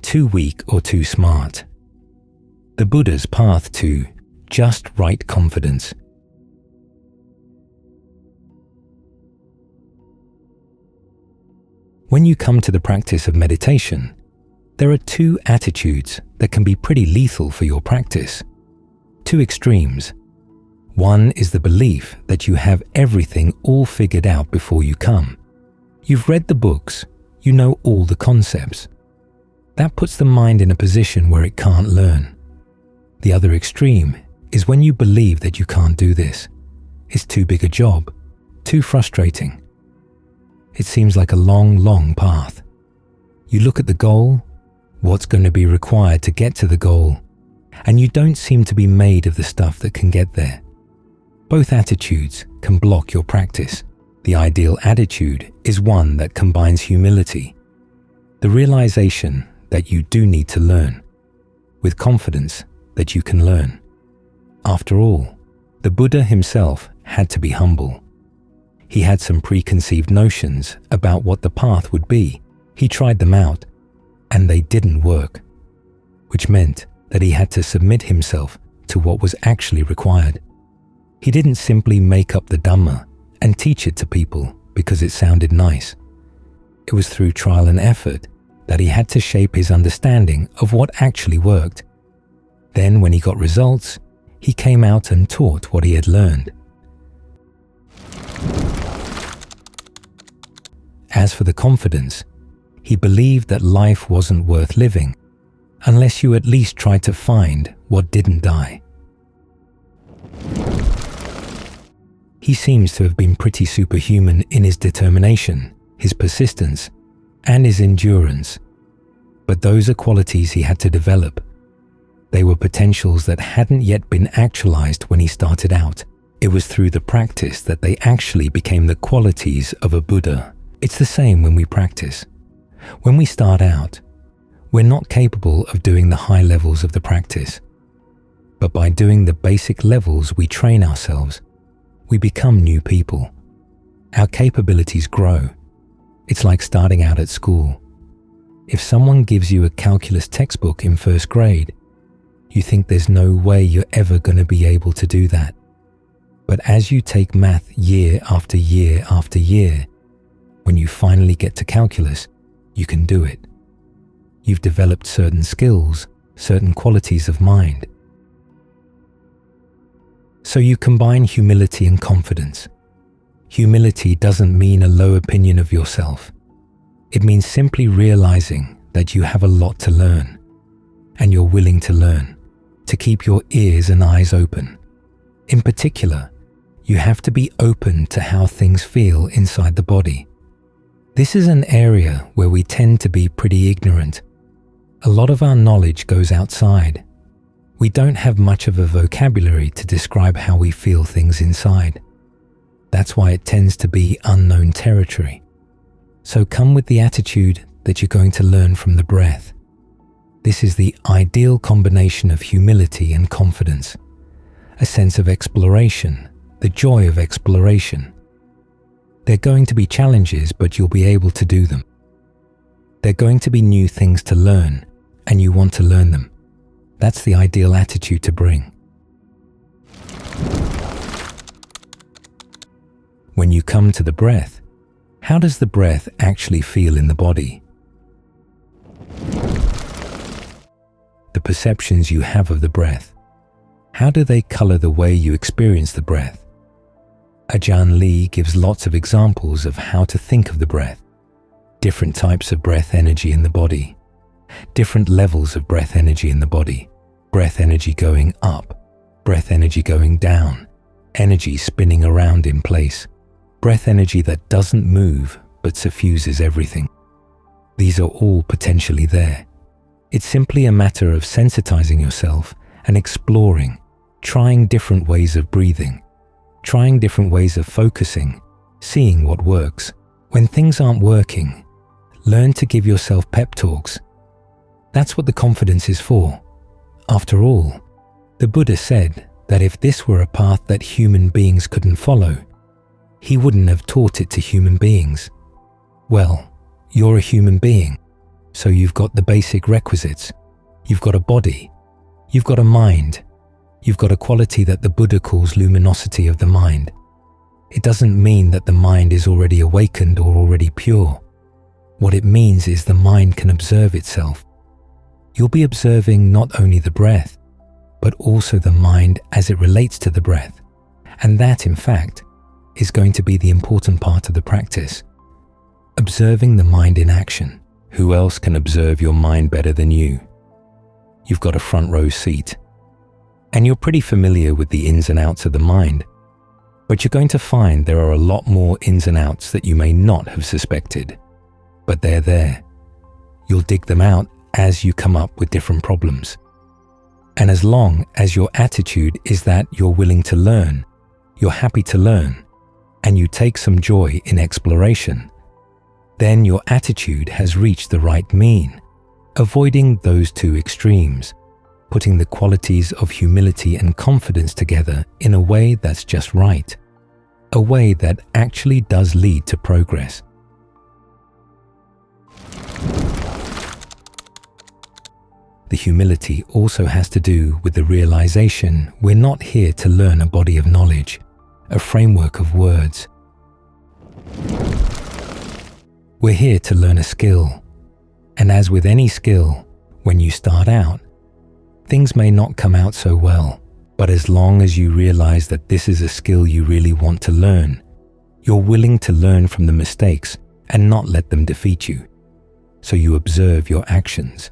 too weak or too smart. The Buddha's path to just right confidence. When you come to the practice of meditation, there are two attitudes that can be pretty lethal for your practice. Two extremes. One is the belief that you have everything all figured out before you come. You've read the books, you know all the concepts. That puts the mind in a position where it can't learn. The other extreme is when you believe that you can't do this. It's too big a job, too frustrating. It seems like a long, long path. You look at the goal, what's going to be required to get to the goal, and you don't seem to be made of the stuff that can get there. Both attitudes can block your practice. The ideal attitude is one that combines humility, the realization that you do need to learn, with confidence that you can learn. After all, the Buddha himself had to be humble. He had some preconceived notions about what the path would be. He tried them out, and they didn't work, which meant that he had to submit himself to what was actually required. He didn't simply make up the Dhamma and teach it to people because it sounded nice. It was through trial and effort that he had to shape his understanding of what actually worked. Then, when he got results, he came out and taught what he had learned. As for the confidence, he believed that life wasn't worth living unless you at least tried to find what didn't die. He seems to have been pretty superhuman in his determination, his persistence, and his endurance. But those are qualities he had to develop. They were potentials that hadn't yet been actualized when he started out. It was through the practice that they actually became the qualities of a Buddha. It's the same when we practice. When we start out, we're not capable of doing the high levels of the practice. But by doing the basic levels, we train ourselves. We become new people. Our capabilities grow. It's like starting out at school. If someone gives you a calculus textbook in first grade, you think there's no way you're ever going to be able to do that. But as you take math year after year after year, when you finally get to calculus, you can do it. You've developed certain skills, certain qualities of mind. So you combine humility and confidence. Humility doesn't mean a low opinion of yourself. It means simply realizing that you have a lot to learn, and you're willing to learn, to keep your ears and eyes open. In particular, you have to be open to how things feel inside the body. This is an area where we tend to be pretty ignorant. A lot of our knowledge goes outside. We don't have much of a vocabulary to describe how we feel things inside. That's why it tends to be unknown territory. So come with the attitude that you're going to learn from the breath. This is the ideal combination of humility and confidence, a sense of exploration, the joy of exploration. They're going to be challenges, but you'll be able to do them. They're going to be new things to learn, and you want to learn them. That's the ideal attitude to bring. When you come to the breath, how does the breath actually feel in the body? The perceptions you have of the breath, how do they color the way you experience the breath? Ajahn Lee gives lots of examples of how to think of the breath. Different types of breath energy in the body. Different levels of breath energy in the body. Breath energy going up. Breath energy going down. Energy spinning around in place. Breath energy that doesn't move but suffuses everything. These are all potentially there. It's simply a matter of sensitizing yourself and exploring, trying different ways of breathing, trying different ways of focusing, seeing what works. When things aren't working, learn to give yourself pep talks. That's what the confidence is for. After all, the Buddha said that if this were a path that human beings couldn't follow, he wouldn't have taught it to human beings. Well, you're a human being, So you've got the basic requisites. You've got a body. You've got a mind. You've got a quality that the Buddha calls luminosity of the mind. It doesn't mean that the mind is already awakened or already pure. What it means is the mind can observe itself. You'll be observing not only the breath, but also the mind as it relates to the breath. And that, in fact, is going to be the important part of the practice. Observing the mind in action. Who else can observe your mind better than you? You've got a front row seat. And you're pretty familiar with the ins and outs of the mind. But you're going to find there are a lot more ins and outs that you may not have suspected. But they're there. You'll dig them out as you come up with different problems. And as long as your attitude is that you're willing to learn, you're happy to learn, and you take some joy in exploration, then your attitude has reached the right mean, avoiding those two extremes, putting the qualities of humility and confidence together in a way that's just right, a way that actually does lead to progress. The humility also has to do with the realization we're not here to learn a body of knowledge, a framework of words. We're here to learn a skill. And as with any skill, when you start out, things may not come out so well. But as long as you realize that this is a skill you really want to learn, you're willing to learn from the mistakes and not let them defeat you. So you observe your actions.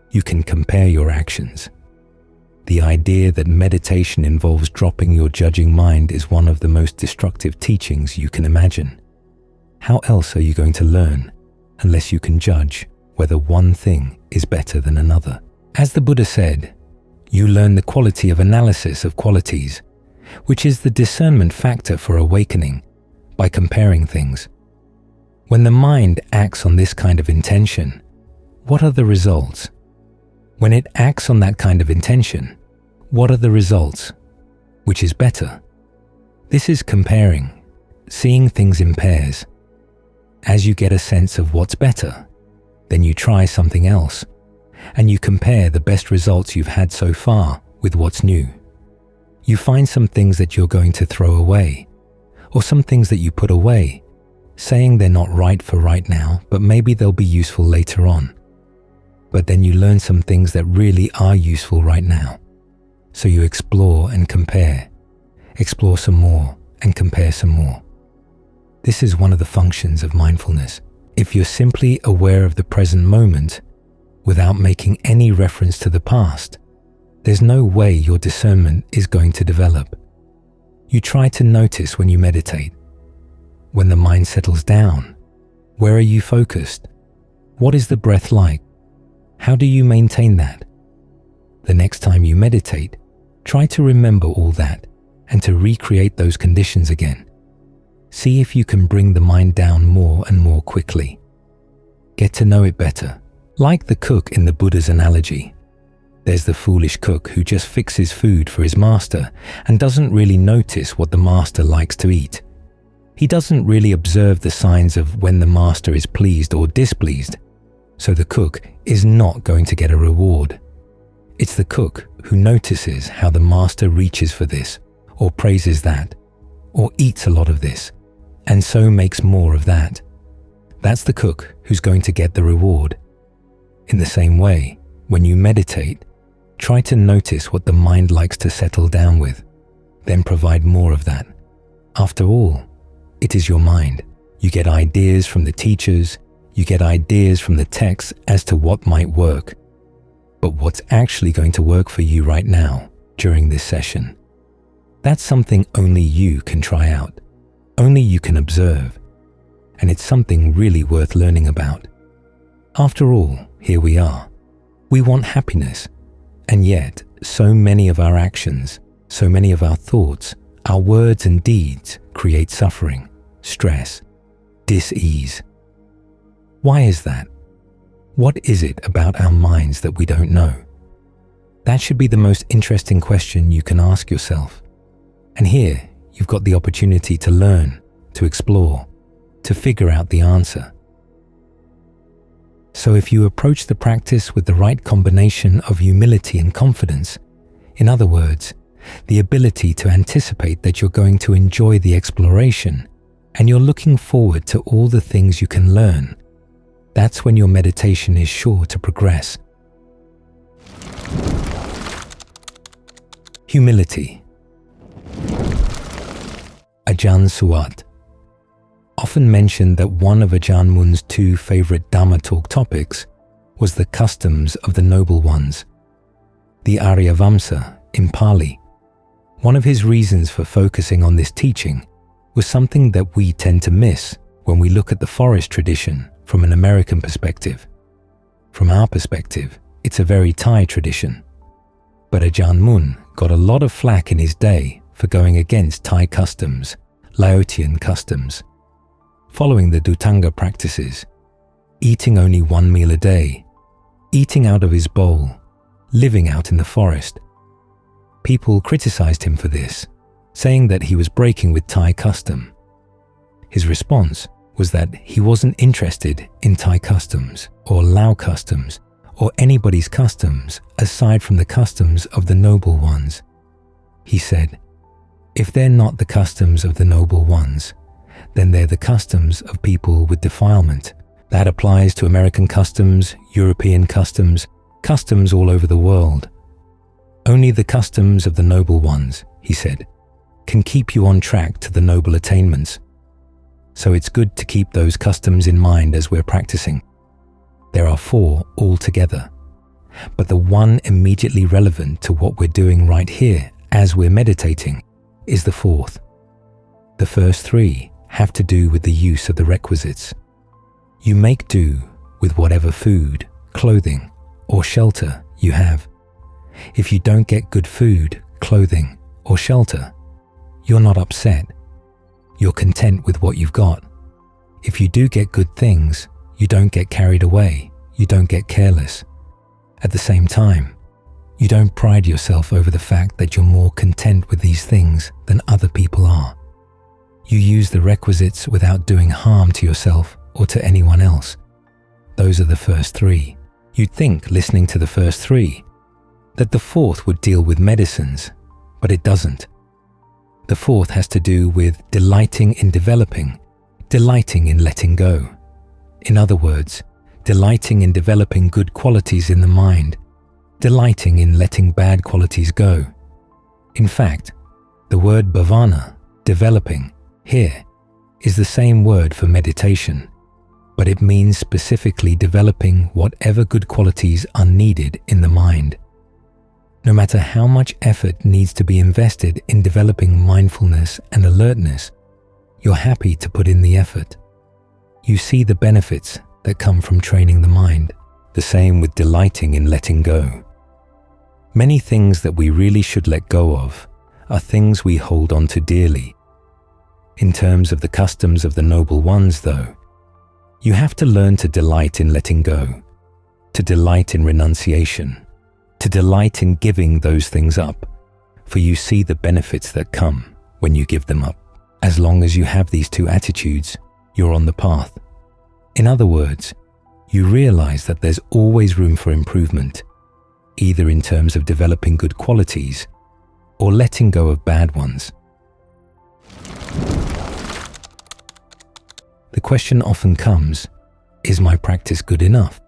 You can compare your actions. The idea that meditation involves dropping your judging mind is one of the most destructive teachings you can imagine. How else are you going to learn unless you can judge whether one thing is better than another? As the Buddha said, you learn the quality of analysis of qualities, which is the discernment factor for awakening, by comparing things. When the mind acts on this kind of intention, what are the results? When it acts on that kind of intention, what are the results? Which is better? This is comparing, seeing things in pairs. As you get a sense of what's better, then you try something else, and you compare the best results you've had so far with what's new. You find some things that you're going to throw away, or some things that you put away, saying they're not right for right now, but maybe they'll be useful later on. But then you learn some things that really are useful right now. So you explore and compare, explore some more and compare some more. This is one of the functions of mindfulness. If you're simply aware of the present moment, without making any reference to the past, there's no way your discernment is going to develop. You try to notice when you meditate. When the mind settles down, where are you focused? What is the breath like? How do you maintain that? The next time you meditate, try to remember all that and to recreate those conditions again. See if you can bring the mind down more and more quickly. Get to know it better. Like the cook in the Buddha's analogy. There's the foolish cook who just fixes food for his master and doesn't really notice what the master likes to eat. He doesn't really observe the signs of when the master is pleased or displeased, so the cook is not going to get a reward. It's the cook who notices how the master reaches for this, or praises that, or eats a lot of this, and so makes more of that. That's the cook who's going to get the reward. In the same way, when you meditate, try to notice what the mind likes to settle down with, then provide more of that. After all, it is your mind. You get ideas from the teachers, you get ideas from the texts as to what might work. But what's actually going to work for you right now during this session? That's something only you can try out, only you can observe, and it's something really worth learning about. After all, here we are. We want happiness, and yet so many of our actions, so many of our thoughts, our words and deeds create suffering, stress, dis-ease. Why is that? What is it about our minds that we don't know? That should be the most interesting question you can ask yourself. And here, you've got the opportunity to learn, to explore, to figure out the answer. So if you approach the practice with the right combination of humility and confidence, in other words, the ability to anticipate that you're going to enjoy the exploration and you're looking forward to all the things you can learn, that's when your meditation is sure to progress. Humility. Ajahn Suwat often mentioned that one of Ajahn Mun's 2 favorite Dhamma talk topics was the customs of the noble ones, the Aryavamsa in Pali. One of his reasons for focusing on this teaching was something that we tend to miss when we look at the forest tradition from an American perspective. From our perspective, it's a very Thai tradition. But Ajahn Mun got a lot of flack in his day for going against Thai customs, Laotian customs, following the Dhutanga practices, eating only 1 meal a day, eating out of his bowl, living out in the forest. People criticized him for this, saying that he was breaking with Thai custom. His response was that he wasn't interested in Thai customs or Lao customs or anybody's customs aside from the customs of the noble ones. He said, if they're not the customs of the noble ones, then they're the customs of people with defilement. That applies to American customs, European customs, customs all over the world. Only the customs of the noble ones, he said, can keep you on track to the noble attainments. So it's good to keep those customs in mind as we're practicing. There are 4 altogether, but the one immediately relevant to what we're doing right here as we're meditating is the 4th. The first 3 have to do with the use of the requisites. You make do with whatever food, clothing, or shelter you have. If you don't get good food, clothing, or shelter, you're not upset. You're content with what you've got. If you do get good things, you don't get carried away. You don't get careless. At the same time, you don't pride yourself over the fact that you're more content with these things than other people are. You use the requisites without doing harm to yourself or to anyone else. Those are the first 3. You'd think, listening to the first 3, that the 4th would deal with medicines, but it doesn't. The 4th has to do with delighting in developing, delighting in letting go. In other words, delighting in developing good qualities in the mind, delighting in letting bad qualities go. In fact, the word bhavana, developing, here, is the same word for meditation, but it means specifically developing whatever good qualities are needed in the mind. No matter how much effort needs to be invested in developing mindfulness and alertness, you're happy to put in the effort. You see the benefits that come from training the mind. The same with delighting in letting go. Many things that we really should let go of are things we hold on to dearly. In terms of the customs of the noble ones, though, you have to learn to delight in letting go, to delight in renunciation, to delight in giving those things up, for you see the benefits that come when you give them up. As long as you have these 2 attitudes, you're on the path. In other words, you realize that there's always room for improvement, either in terms of developing good qualities or letting go of bad ones. The question often comes, is my practice good enough?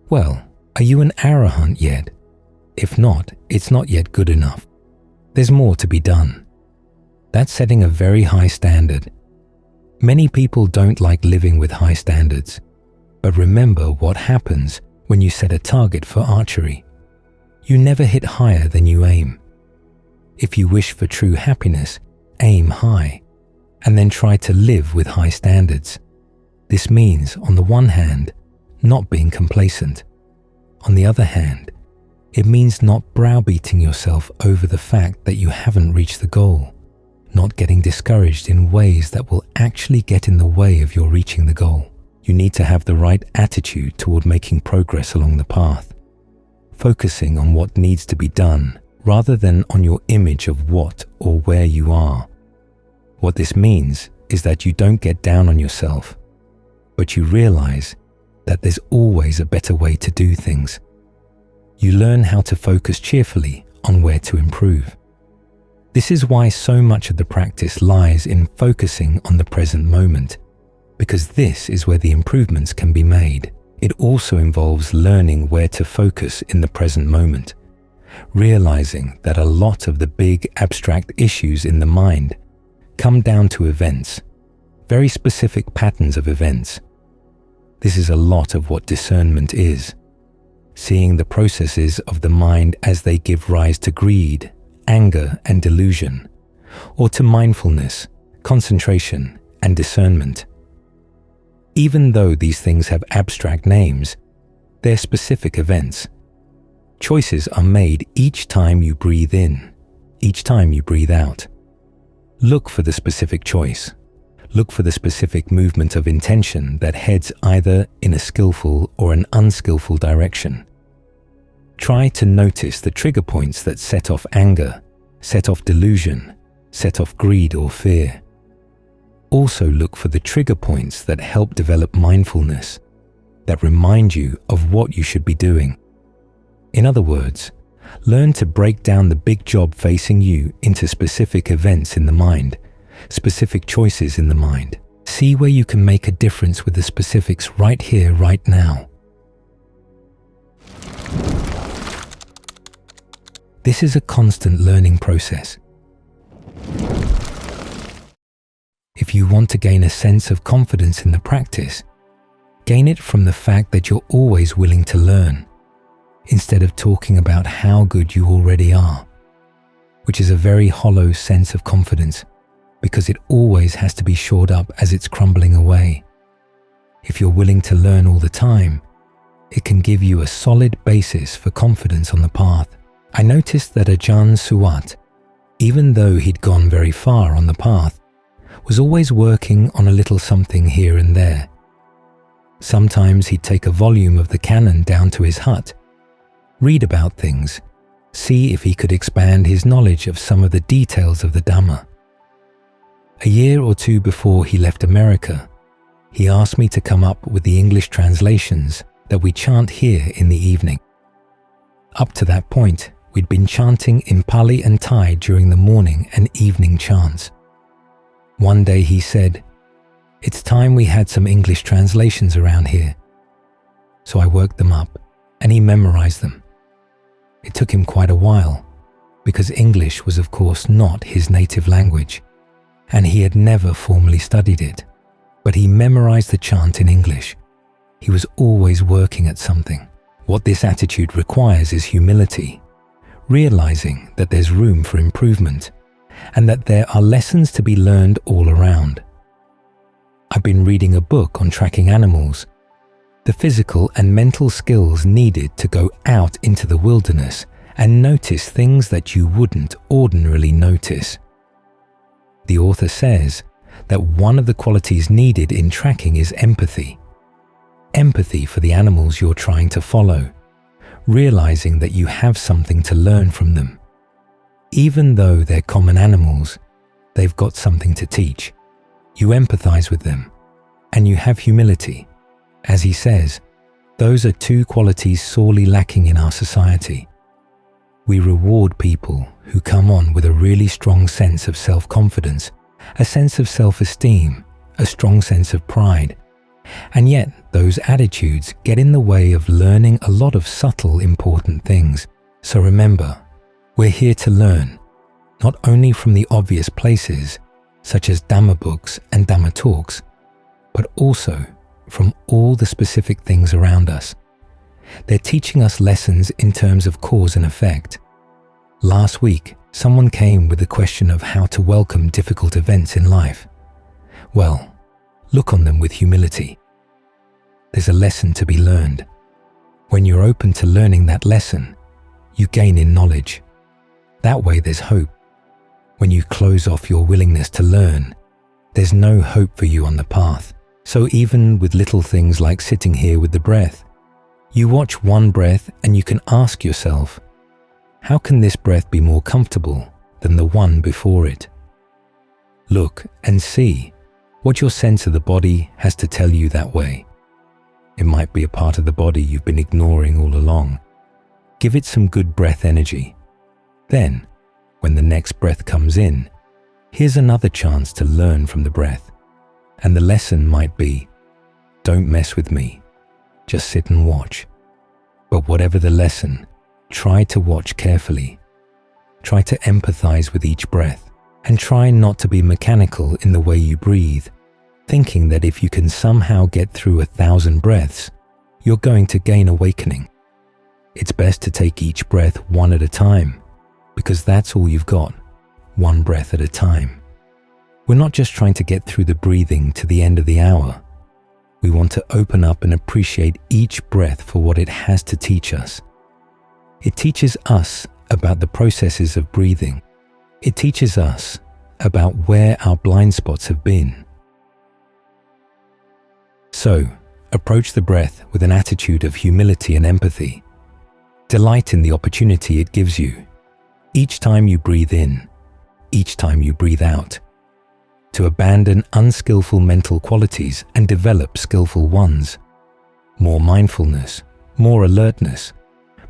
Well, are you an arahant yet? If not, it's not yet good enough. There's more to be done. That's setting a very high standard. Many people don't like living with high standards, but remember what happens when you set a target for archery. You never hit higher than you aim. If you wish for true happiness, aim high, and then try to live with high standards. This means, on the one hand, not being complacent. On the other hand, it means not browbeating yourself over the fact that you haven't reached the goal, not getting discouraged in ways that will actually get in the way of your reaching the goal. You need to have the right attitude toward making progress along the path, focusing on what needs to be done rather than on your image of what or where you are. What this means is that you don't get down on yourself, but you realize that there's always a better way to do things. You learn how to focus cheerfully on where to improve. This is why so much of the practice lies in focusing on the present moment, because this is where the improvements can be made. It also involves learning where to focus in the present moment, realizing that a lot of the big abstract issues in the mind come down to events, very specific patterns of events. This is a lot of what discernment is, seeing the processes of the mind as they give rise to greed, anger, and delusion, or to mindfulness, concentration, and discernment. Even though these things have abstract names, they're specific events. Choices are made each time you breathe in, each time you breathe out. Look for the specific choice. Look for the specific movement of intention that heads either in a skillful or an unskillful direction. Try to notice the trigger points that set off anger, set off delusion, set off greed or fear. Also look for the trigger points that help develop mindfulness, that remind you of what you should be doing. In other words, learn to break down the big job facing you into specific events in the mind, specific choices in the mind. See where you can make a difference with the specifics right here, right now. This is a constant learning process. If you want to gain a sense of confidence in the practice, gain it from the fact that you're always willing to learn, instead of talking about how good you already are, which is a very hollow sense of confidence, because it always has to be shored up as it's crumbling away. If you're willing to learn all the time, it can give you a solid basis for confidence on the path. I noticed that Ajahn Suwat, even though he'd gone very far on the path, was always working on a little something here and there. Sometimes he'd take a volume of the canon down to his hut, read about things, see if he could expand his knowledge of some of the details of the Dhamma. A year or two before he left America, he asked me to come up with the English translations that we chant here in the evening. Up to that point, we'd been chanting in Pali and Thai during the morning and evening chants. One day he said, "It's time we had some English translations around here." So I worked them up and he memorized them. It took him quite a while, because English was of course not his native language, and he had never formally studied it, but he memorized the chant in English. He was always working at something. What this attitude requires is humility, realizing that there's room for improvement, and that there are lessons to be learned all around. I've been reading a book on tracking animals, the physical and mental skills needed to go out into the wilderness and notice things that you wouldn't ordinarily notice. The author says that one of the qualities needed in tracking is empathy. Empathy for the animals you're trying to follow, realizing that you have something to learn from them. Even though they're common animals, they've got something to teach. You empathize with them, and you have humility. As he says, those are two qualities sorely lacking in our society. We reward people who come on with a really strong sense of self-confidence, a sense of self-esteem, a strong sense of pride. And yet, those attitudes get in the way of learning a lot of subtle, important things. So remember, we're here to learn, not only from the obvious places, such as Dhamma books and Dhamma talks, but also from all the specific things around us. They're teaching us lessons in terms of cause and effect. Last week, someone came with the question of how to welcome difficult events in life. Well, look on them with humility. There's a lesson to be learned. When you're open to learning that lesson, you gain in knowledge. That way there's hope. When you close off your willingness to learn, there's no hope for you on the path. So even with little things like sitting here with the breath, you watch one breath and you can ask yourself, how can this breath be more comfortable than the one before it? Look and see what your sense of the body has to tell you that way. It might be a part of the body you've been ignoring all along. Give it some good breath energy. Then, when the next breath comes in, here's another chance to learn from the breath. And the lesson might be, don't mess with me, just sit and watch. But whatever the lesson, try to watch carefully. Try to empathize with each breath, and try not to be mechanical in the way you breathe, thinking that if you can somehow get through 1,000 breaths, you're going to gain awakening. It's best to take each breath one at a time, because that's all you've got, one breath at a time. We're not just trying to get through the breathing to the end of the hour. We want to open up and appreciate each breath for what it has to teach us. It teaches us about the processes of breathing. It teaches us about where our blind spots have been. So, approach the breath with an attitude of humility and empathy. Delight in the opportunity it gives you, each time you breathe in, each time you breathe out, to abandon unskillful mental qualities and develop skillful ones. More mindfulness, more alertness,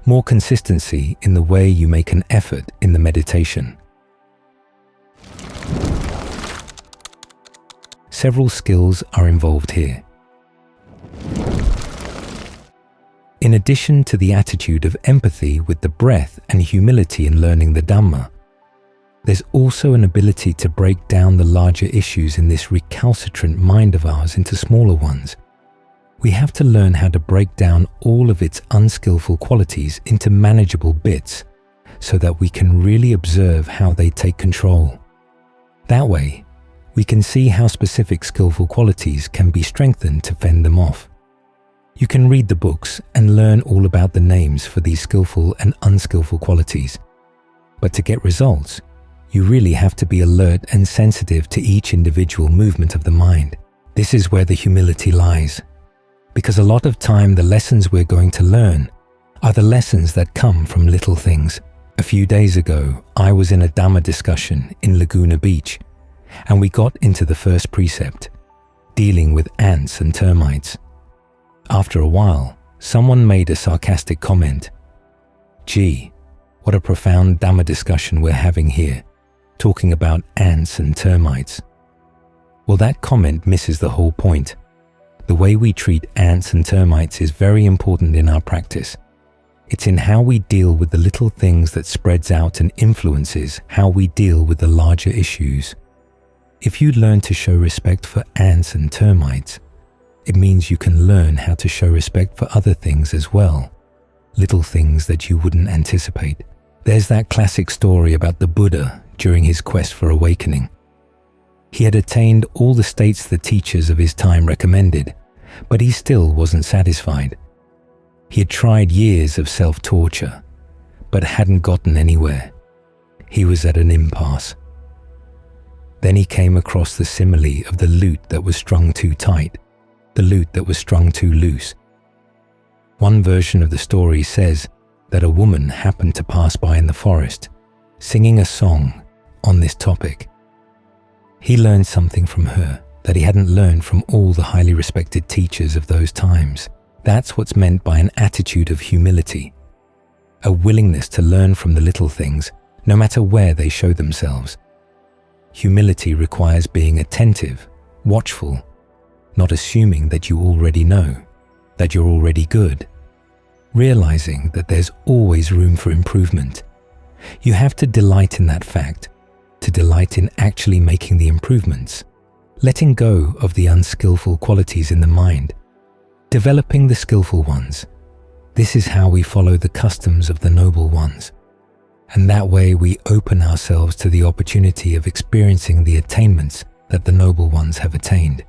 more consistency in the way you make an effort in the meditation. Several skills are involved here. In addition to the attitude of empathy with the breath and humility in learning the Dhamma, there's also an ability to break down the larger issues in this recalcitrant mind of ours into smaller ones. We have to learn how to break down all of its unskillful qualities into manageable bits so that we can really observe how they take control. That way, we can see how specific skillful qualities can be strengthened to fend them off. You can read the books and learn all about the names for these skillful and unskillful qualities. But to get results, you really have to be alert and sensitive to each individual movement of the mind. This is where the humility lies. Because a lot of time the lessons we're going to learn are the lessons that come from little things. A few days ago, I was in a Dhamma discussion in Laguna Beach, and we got into the first precept, dealing with ants and termites. After a while, someone made a sarcastic comment. Gee, what a profound Dhamma discussion we're having here, talking about ants and termites. Well, that comment misses the whole point. The way we treat ants and termites is very important in our practice. It's in how we deal with the little things that spreads out and influences how we deal with the larger issues. If you learn to show respect for ants and termites, it means you can learn how to show respect for other things as well, little things that you wouldn't anticipate. There's that classic story about the Buddha during his quest for awakening. He had attained all the states the teachers of his time recommended, but he still wasn't satisfied. He had tried years of self-torture, but hadn't gotten anywhere. He was at an impasse. Then he came across the simile of the lute that was strung too tight, the lute that was strung too loose. One version of the story says that a woman happened to pass by in the forest, singing a song on this topic. He learned something from her that he hadn't learned from all the highly respected teachers of those times. That's what's meant by an attitude of humility, a willingness to learn from the little things, no matter where they show themselves. Humility requires being attentive, watchful, not assuming that you already know, that you're already good, realizing that there's always room for improvement. You have to delight in that fact, to delight in actually making the improvements, letting go of the unskillful qualities in the mind, developing the skillful ones. This is how we follow the customs of the noble ones. And that way we open ourselves to the opportunity of experiencing the attainments that the noble ones have attained.